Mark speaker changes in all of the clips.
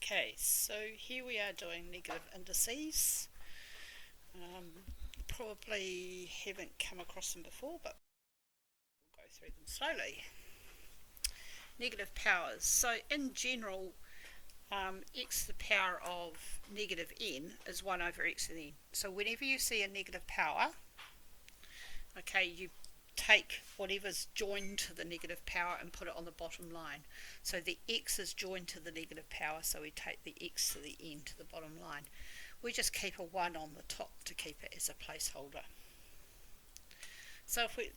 Speaker 1: Okay, so here we are doing negative indices. Probably haven't come across them before, but we'll go through them slowly. Negative powers. So in general, x to the power of negative n is 1 over x to the n. So whenever you see a negative power, okay, you take whatever's joined to the negative power and put it on the bottom line. So the x is joined to the negative power, so we take the x to the n to the bottom line. We just keep a 1 on the top to keep it as a placeholder. So if we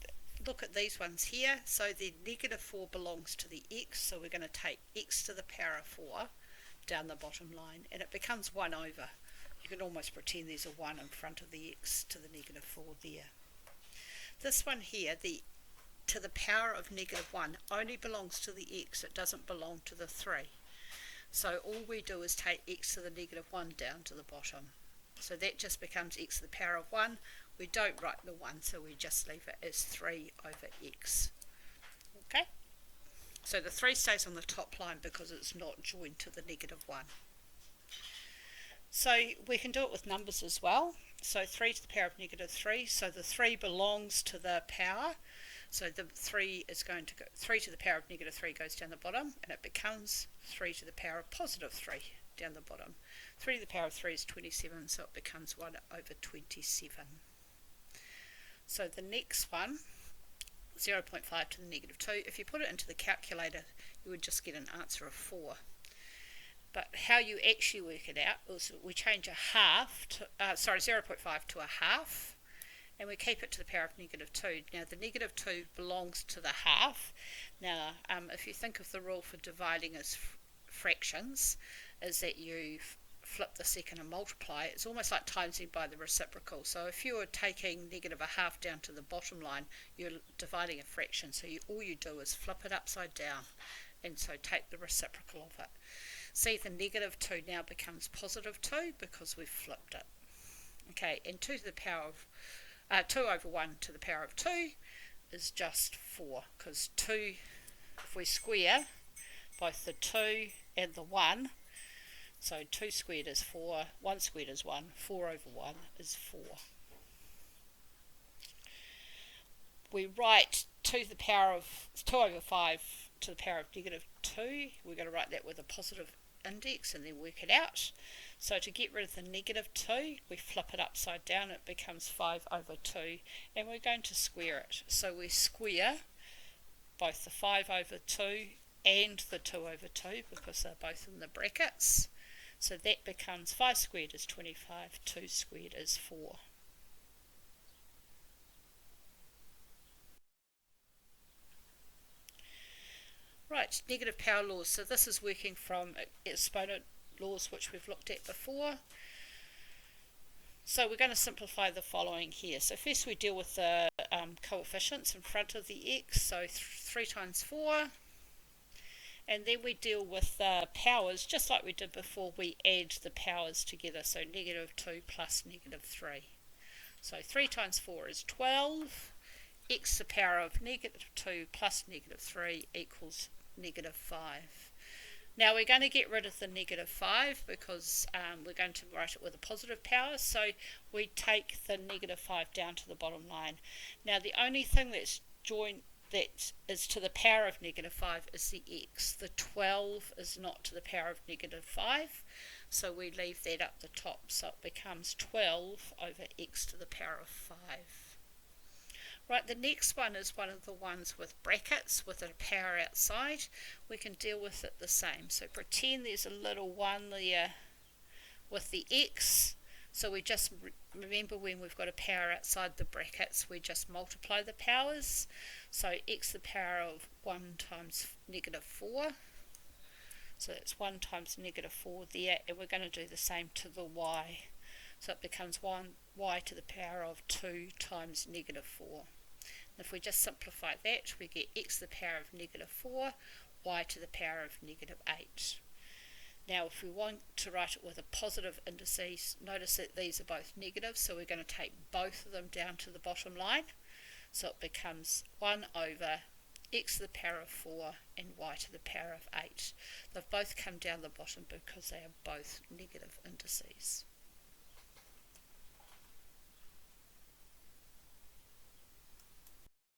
Speaker 1: look at these ones here, so the negative 4 belongs to the x, so we're going to take x to the power of 4 down the bottom line, and it becomes 1 over. You can almost pretend there's a 1 in front of the x to the negative 4 there. This one here, the to the power of negative 1, only belongs to the x, it doesn't belong to the 3. So all we do is take x to the negative 1 down to the bottom. So that just becomes x to the power of 1. We don't write the 1, so we just leave it as 3 over x. Okay? So the 3 stays on the top line because it's not joined to the negative 1. So we can do it with numbers as well. So 3 to the power of negative 3, so the 3 belongs to the power. So the 3 is going to go, 3 to the power of negative 3 goes down the bottom, and it becomes 3 to the power of positive 3 down the bottom. 3 to the power of 3 is 27, so it becomes 1 over 27. So the next one, 0.5 to the negative 2, if you put it into the calculator, you would just get an answer of 4. But how you actually work it out is we change a half to, 0.5 to a half, and we keep it to the power of negative 2. Now the negative 2 belongs to the half. Now if you think of the rule for dividing as fractions, is that you flip the second and multiply. It's almost like timesing by the reciprocal. So if you were taking negative a half down to the bottom line, you're dividing a fraction. So all you do is flip it upside down, and so take the reciprocal of it. See, the negative 2 now becomes positive 2 because we've flipped it. Okay, and 2 to the power of 2 over 1 to the power of 2 is just 4, because 2, if we square both the 2 and the 1, so 2 squared is 4, 1 squared is 1, 4 over 1 is 4. We write 2 to the power of 2 over 5 to the power of negative 2. We're going to write that with a positive index and then work it out. So to get rid of the negative 2, we flip it upside down, it becomes 5 over 2, and we're going to square it. So we square both the 5 over 2 and the 2 over 2 because they're both in the brackets. So that becomes 5 squared is 25, 2 squared is 4. Right, negative power laws. So this is working from exponent laws which we've looked at before. So we're going to simplify the following here. So first we deal with the coefficients in front of the x, so 3 times 4. And then we deal with the powers, just like we did before, we add the powers together. So negative 2 plus negative 3. So 3 times 4 is 12. X to the power of negative 2 plus negative 3 equals negative 5. Now we're going to get rid of the negative 5 because we're going to write it with a positive power. So we take the negative 5 down to the bottom line. Now the only thing that's joined that is to the power of negative 5 is the x. The 12 is not to the power of negative 5, so we leave that up the top. So it becomes 12 over x to the power of 5. Right, the next one is one of the ones with brackets with a power outside. We can deal with it the same. So pretend there's a little 1 there with the x. So we just remember when we've got a power outside the brackets, we just multiply the powers. So x to the power of 1 times negative 4. So that's 1 times negative 4 there, and we're going to do the same to the y. So it becomes y to the power of 2 times negative 4. And if we just simplify that, we get x to the power of negative 4, y to the power of negative 8. Now if we want to write it with a positive indices, notice that these are both negative, so we're going to take both of them down to the bottom line. So it becomes 1 over x to the power of 4 and y to the power of 8. They've both come down the bottom because they are both negative indices.